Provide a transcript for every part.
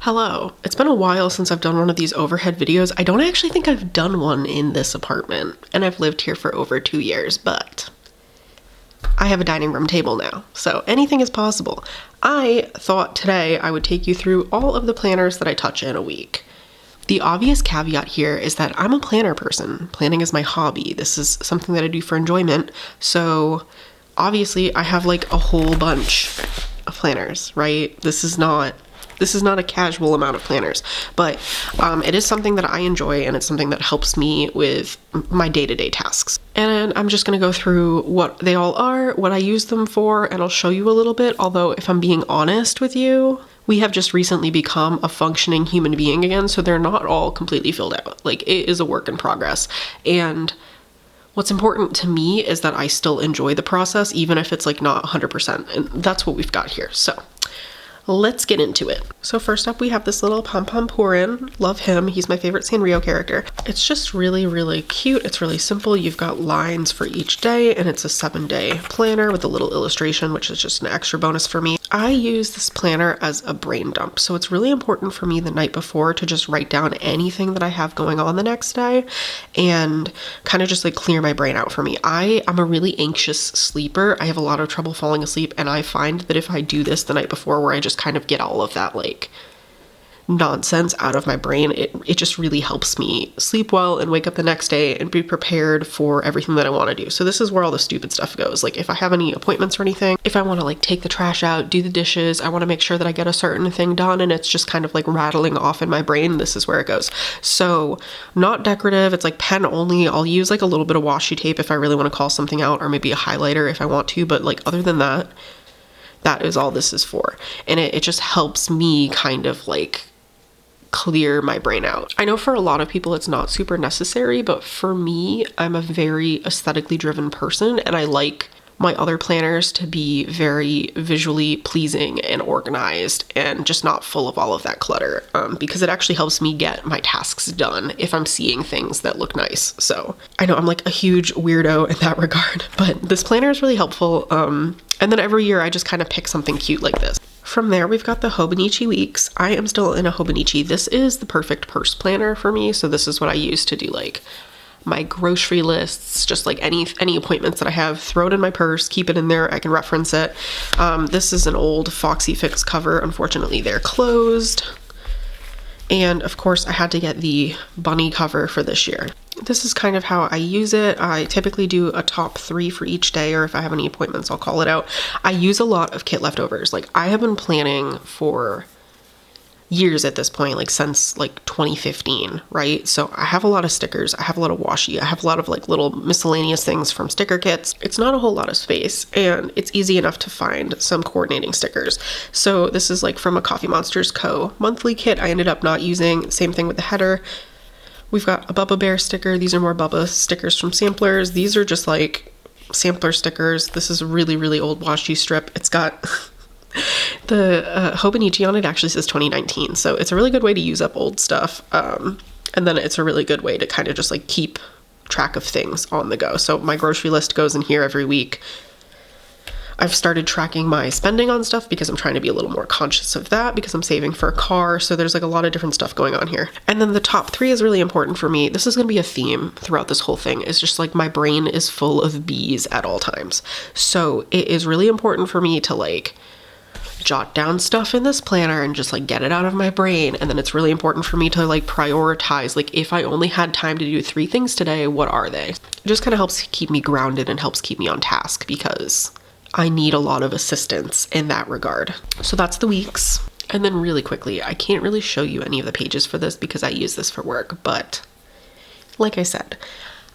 Hello. It's been a while since I've done one of these overhead videos. I don't actually think I've done one in this apartment, and I've lived here for over 2 years, but I have a dining room table now, so anything is possible. I thought today I would take you through all of the planners that I touch in a week. The obvious caveat here is that I'm a planner person. Planning is my hobby. This is something that I do for enjoyment, so obviously I have like a whole bunch of planners, right? This is not a casual amount of planners, but it is something that I enjoy, and it's something that helps me with my day-to-day tasks. And I'm just gonna go through what they all are, what I use them for, and I'll show you a little bit. Although if I'm being honest with you, we have just recently become a functioning human being again, so they're not all completely filled out. Like, it is a work in progress. And what's important to me is that I still enjoy the process, even if it's like not 100%. And that's what we've got here. So let's get into it. So first up, we have this little pompompurin. Love him. He's my favorite Sanrio character. It's just really, really cute. It's really simple. You've got lines for each day, and it's a 7-day planner with a little illustration, which is just an extra bonus for me. I use this planner as a brain dump. So it's really important for me the night before to just write down anything that I have going on the next day and kind of just like clear my brain out for me. I'm a really anxious sleeper. I have a lot of trouble falling asleep, and I find that if I do this the night before, where I just kind of get all of that like nonsense out of my brain, it just really helps me sleep well and wake up the next day and be prepared for everything that I want to do. So this is where all the stupid stuff goes. Like, if I have any appointments or anything, if I want to like take the trash out, do the dishes, I want to make sure that I get a certain thing done, and it's just kind of like rattling off in my brain, this is where it goes. So not decorative, it's like pen only. I'll use like a little bit of washi tape if I really want to call something out, or maybe a highlighter if I want to, but like other than that, that is all this is for. And it just helps me kind of like clear my brain out. I know for a lot of people it's not super necessary, but for me, I'm a very aesthetically driven person, and I like my other planners to be very visually pleasing and organized and just not full of all of that clutter, because it actually helps me get my tasks done if I'm seeing things that look nice. So I know I'm like a huge weirdo in that regard, but this planner is really helpful. And then every year I just kind of pick something cute like this. From there, we've got the hobonichi weeks. I am still in a hobonichi. This is the perfect purse planner for me. So this is what I use to do like my grocery lists, just like any appointments that I have, throw it in my purse, keep it in there, I can reference it. This is an old Foxy Fix cover. Unfortunately, they're closed. And of course, I had to get the bunny cover for this year. This is kind of how I use it. I typically do a top 3 for each day, or if I have any appointments, I'll call it out. I use a lot of kit leftovers. Like, I have been planning for years at this point, like since like 2015, right? So I have a lot of stickers, I have a lot of washi, I have a lot of like little miscellaneous things from sticker kits. It's not a whole lot of space, and it's easy enough to find some coordinating stickers. So this is like from a Coffee Monsters Co. monthly kit I ended up not using. Same thing with the header. We've got a Bubba Bear sticker. These are more Bubba stickers from samplers. These are just like sampler stickers. This is a really, really old washi strip. It's got the hobonichi on it. Actually says 2019, so it's a really good way to use up old stuff, and then it's a really good way to kind of just like keep track of things on the go. So my grocery list goes in here every week. I've started tracking my spending on stuff because I'm trying to be a little more conscious of that, because I'm saving for a car. So there's like a lot of different stuff going on here. And then the top 3 is really important for me. This is going to be a theme throughout this whole thing. It's just like my brain is full of bees at all times. So it is really important for me to like jot down stuff in this planner and just like get it out of my brain. And then it's really important for me to like prioritize, like if I only had time to do 3 things today, what are they? It just kind of helps keep me grounded and helps keep me on task, because I need a lot of assistance in that regard. So that's the weeks. And then really quickly, I can't really show you any of the pages for this because I use this for work, but like I said,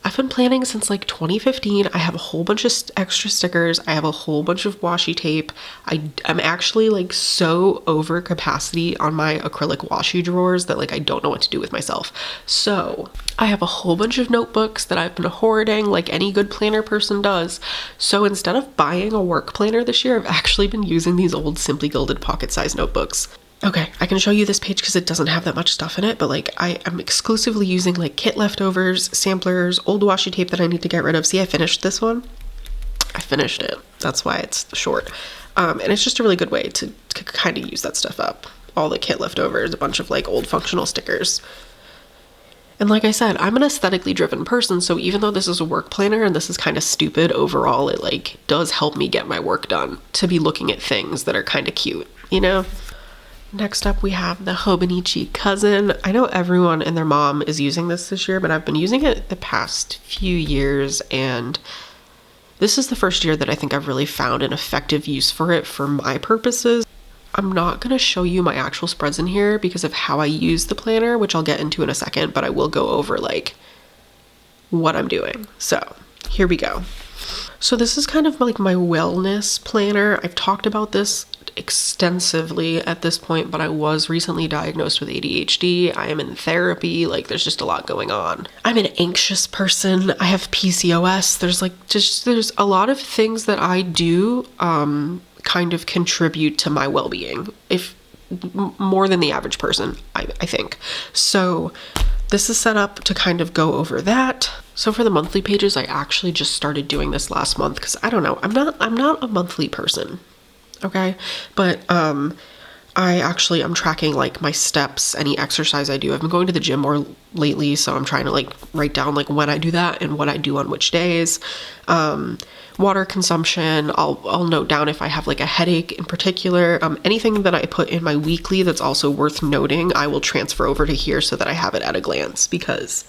I've been planning since like 2015. I have a whole bunch of extra stickers. I have a whole bunch of washi tape. I'm actually like so over capacity on my acrylic washi drawers that like I don't know what to do with myself. So I have a whole bunch of notebooks that I've been hoarding, like any good planner person does. So instead of buying a work planner this year, I've actually been using these old Simply Gilded pocket-sized notebooks. Okay, I can show you this page because it doesn't have that much stuff in it, but like I am exclusively using like kit leftovers, samplers, old washi tape that I need to get rid of. See, I finished this one. I finished it. That's why it's short. And it's just a really good way to kind of use that stuff up. all the kit leftovers, a bunch of like old functional stickers. And like I said, I'm an aesthetically driven person, so even though this is a work planner and this is kind of stupid overall, it like does help me get my work done to be looking at things that are kind of cute, you know? Next up, we have the Hobonichi Cousin. I know everyone and their mom is using this year, but I've been using it the past few years, and this is the first year that I think I've really found an effective use for it for my purposes. I'm not going to show you my actual spreads in here because of how I use the planner, which I'll get into in a second, but I will go over like what I'm doing. So here we go. So this is kind of like my wellness planner. I've talked about this extensively at this point, but I was recently diagnosed with ADHD. I am in therapy. Like there's just a lot going on. I'm an anxious person. I have PCOS. There's a lot of things that I do kind of contribute to my well-being, if more than the average person, I think. So this is set up to kind of go over that. So for the monthly pages, I actually just started doing this last month because I don't know, I'm not a monthly person. Okay. But, I'm tracking like my steps, any exercise I do. I've been going to the gym more lately, so I'm trying to like write down like when I do that and what I do on which days. Water consumption, I'll note down if I have like a headache in particular. Anything that I put in my weekly that's also worth noting, I will transfer over to here so that I have it at a glance, because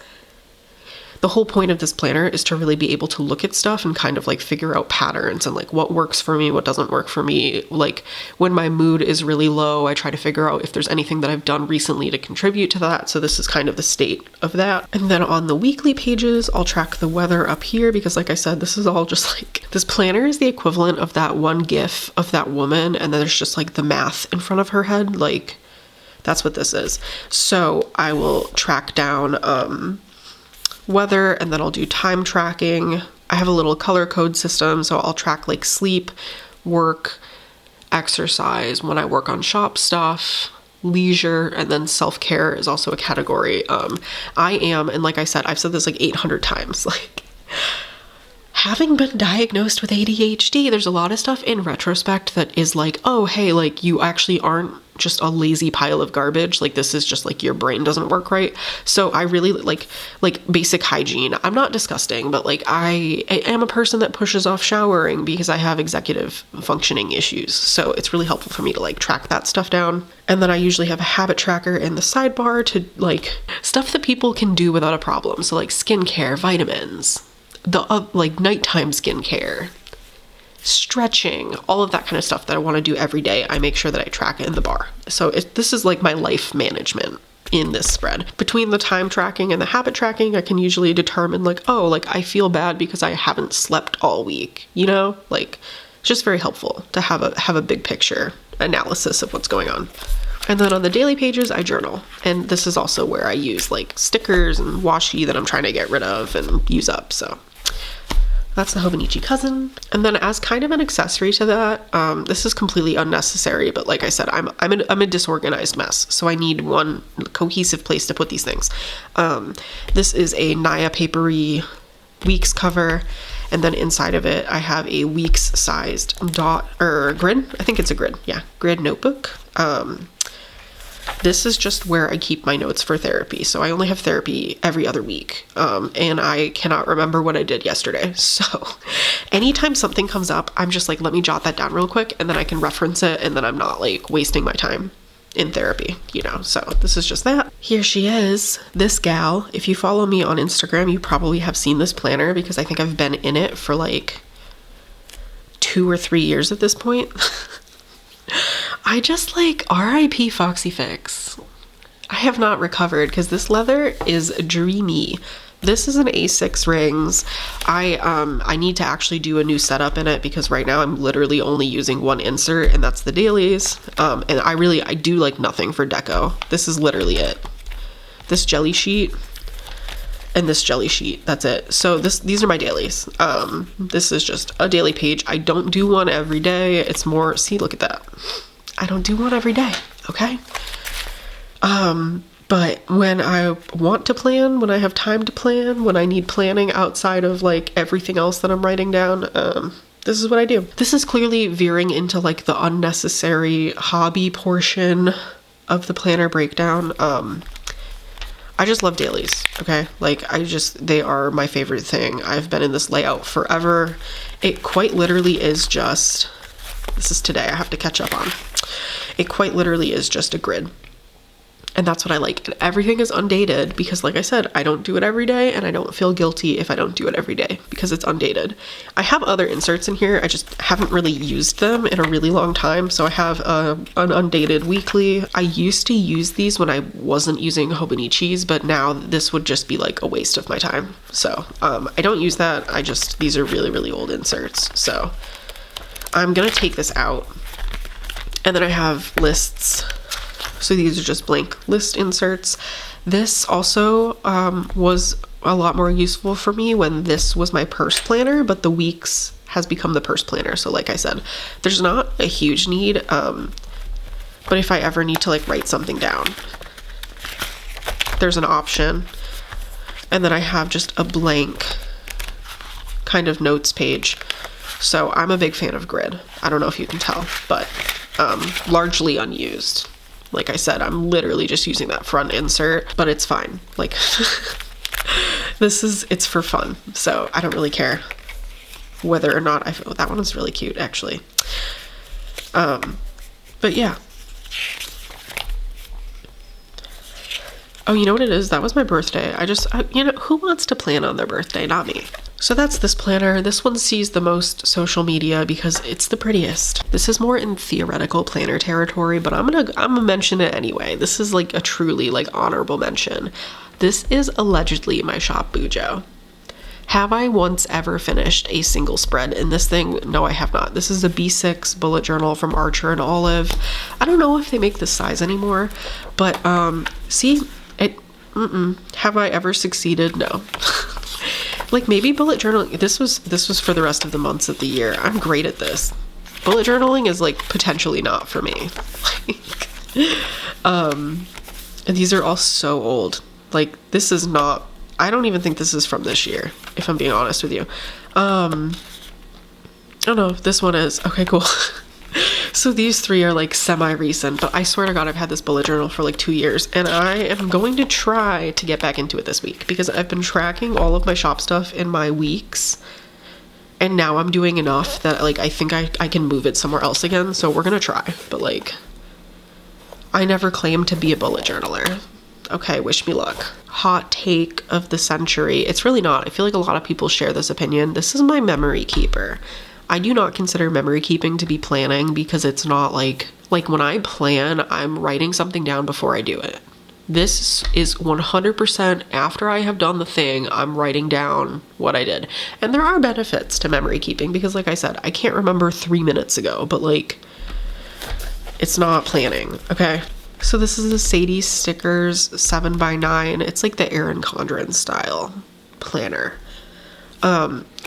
the whole point of this planner is to really be able to look at stuff and kind of like figure out patterns and like what works for me, what doesn't work for me. Like when my mood is really low, I try to figure out if there's anything that I've done recently to contribute to that. So this is kind of the state of that. And then on the weekly pages, I'll track the weather up here because like I said, this is all just like, this planner is the equivalent of that one GIF of that woman. And then there's just like the math in front of her head. Like that's what this is. So I will track down, weather, and then I'll do time tracking. I have a little color code system, so I'll track like sleep, work, exercise, when I work on shop stuff, leisure, and then self-care is also a category. And like I said, I've said this like 800 times, like having been diagnosed with ADHD, there's a lot of stuff in retrospect that is like, oh, hey, like you actually aren't just a lazy pile of garbage. Like this is just like your brain doesn't work right. So I really like basic hygiene. I'm not disgusting, but like I am a person that pushes off showering because I have executive functioning issues. So it's really helpful for me to like track that stuff down. And then I usually have a habit tracker in the sidebar to like stuff that people can do without a problem. So like skincare, vitamins, the like nighttime skincare, stretching, all of that kind of stuff that I want to do every day. I make sure that I track it in the bar. So this is like my life management in this spread. Between the time tracking and the habit tracking, I can usually determine like, oh, like I feel bad because I haven't slept all week, you know, like it's just very helpful to have a big picture analysis of what's going on. And then on the daily pages, I journal. And this is also where I use like stickers and washi that I'm trying to get rid of and use up. So that's the Hobonichi Cousin. And then as kind of an accessory to that, this is completely unnecessary, but like I said, I'm a disorganized mess. So I need one cohesive place to put these things. This is a Naya paperie weeks cover. And then inside of it, I have a weeks sized grid. I think it's a grid. Yeah. Grid notebook. This is just where I keep my notes for therapy. So I only have therapy every other week. And I cannot remember what I did yesterday. So anytime something comes up, I'm just like, let me jot that down real quick and then I can reference it. And then I'm not like wasting my time in therapy, you know? So this is just that. Here she is, this gal. If you follow me on Instagram, you probably have seen this planner because I think I've been in it for like 2 or 3 years at this point. I just like RIP Foxy Fix. I have not recovered because this leather is dreamy. This is an A6 rings. I need to actually do a new setup in it because right now I'm literally only using one insert and that's the dailies. And I do like nothing for deco. This is literally it. This jelly sheet and this jelly sheet, that's it. So these are my dailies. This is just a daily page. I don't do one every day. It's more, see, look at that. I don't do one every day, okay? But when I want to plan, when I have time to plan, when I need planning outside of like everything else that I'm writing down, this is what I do. This is clearly veering into like the unnecessary hobby portion of the planner breakdown, I just love dailies, okay? Like, they are my favorite thing. I've been in this layout forever. It quite literally is just, this is today, I have to catch up on. It quite literally is just a grid. And that's what I like. And everything is undated because, like I said, I don't do it every day, and I don't feel guilty if I don't do it every day because it's undated. I have other inserts in here. I just haven't really used them in a really long time. So I have an undated weekly. I used to use these when I wasn't using hobonichis, but now this would just be like a waste of my time. So I don't use that. These are really, really old inserts. So I'm going to take this out. And then I have lists. So these are just blank list inserts. This also was a lot more useful for me when this was my purse planner, but the weeks has become the purse planner. So like I said, there's not a huge need, but if I ever need to like write something down, there's an option. And then I have just a blank kind of notes page. So I'm a big fan of grid. I don't know if you can tell, but largely unused. Like I said, I'm literally just using that front insert, but it's fine. Like, it's for fun. So I don't really care whether or not that one is really cute, actually. But yeah. Oh, you know what it is? That was my birthday. Who wants to plan on their birthday? Not me. So that's this planner. This one sees the most social media because it's the prettiest. This is more in theoretical planner territory, but I'm gonna mention it anyway. This is like a truly like honorable mention. This is allegedly my shop bujo. Have I once ever finished a single spread in this thing? No, I have not. This is a B6 bullet journal from Archer and Olive. I don't know if they make this size anymore, but see, have I ever succeeded? No. Like maybe bullet journaling, this was for the rest of the months of the year. I'm great at this. Bullet journaling is like potentially not for me. And these are all so old. Like this is not, I don't even think this is from this year, if I'm being honest with you. I don't know if this one is. Okay, cool. So these three are like semi-recent, but I swear to God, I've had this bullet journal for like 2 years, and I am going to try to get back into it this week because I've been tracking all of my shop stuff in my weeks, and now I'm doing enough that like I think I can move it somewhere else again. So we're gonna try, but like I never claimed to be a bullet journaler. Okay, wish me luck. Hot take of the century. It's really not. I feel like a lot of people share this opinion. This is my memory keeper. I do not consider memory keeping to be planning because it's not like when I plan, I'm writing something down before I do it. This is 100% after I have done the thing, I'm writing down what I did. And there are benefits to memory keeping because like I said, I can't remember 3 minutes ago, but like it's not planning, okay? So this is the Sadie Stickers 7x9. It's like the Erin Condren style planner.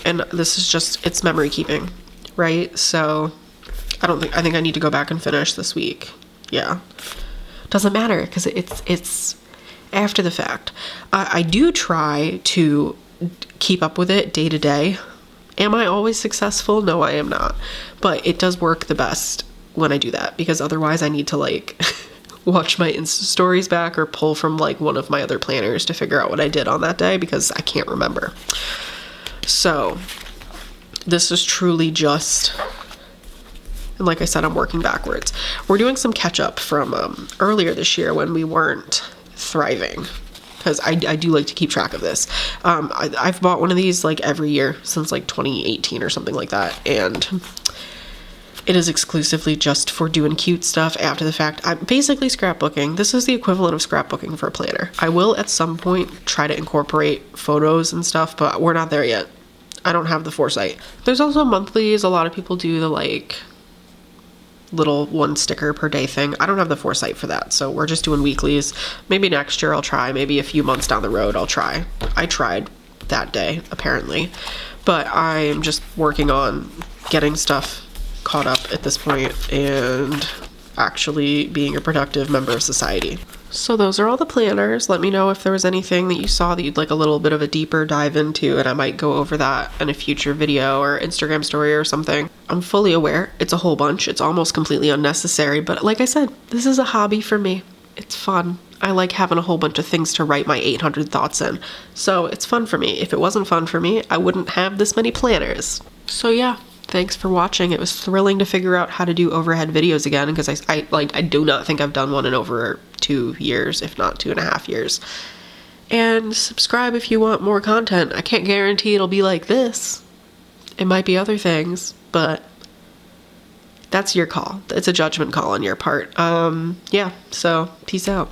And this is just, it's memory keeping, right? So I think I need to go back and finish this week. Yeah. Doesn't matter because it's after the fact. I do try to keep up with it day to day. Am I always successful? No, I am not. But it does work the best when I do that because otherwise I need to like watch my Insta stories back or pull from like one of my other planners to figure out what I did on that day because I can't remember. So this is truly just, and like I said, I'm working backwards. We're doing some catch up from earlier this year when we weren't thriving because I do like to keep track of this. I've bought one of these like every year since like 2018 or something like that. And it is exclusively just for doing cute stuff after the fact. I'm basically scrapbooking. This is the equivalent of scrapbooking for a planner. I will at some point try to incorporate photos and stuff, but we're not there yet. I don't have the foresight. There's also monthlies. A lot of people do the like little one sticker per day thing. I don't have the foresight for that. So we're just doing weeklies. Maybe next year I'll try. Maybe a few months down the road I'll try. I tried that day apparently, but I am just working on getting stuff caught up at this point and actually being a productive member of society. So those are all the planners. Let me know if there was anything that you saw that you'd like a little bit of a deeper dive into, and I might go over that in a future video or Instagram story or something. I'm fully aware it's a whole bunch. It's almost completely unnecessary, but like I said, this is a hobby for me. It's fun. I like having a whole bunch of things to write my 800 thoughts in. So it's fun for me. If it wasn't fun for me, I wouldn't have this many planners. So yeah. Thanks for watching. It was thrilling to figure out how to do overhead videos again, because I do not think I've done one in over 2 years, if not 2.5 years. And subscribe if you want more content. I can't guarantee it'll be like this. It might be other things, but that's your call. It's a judgment call on your part. Yeah, so peace out.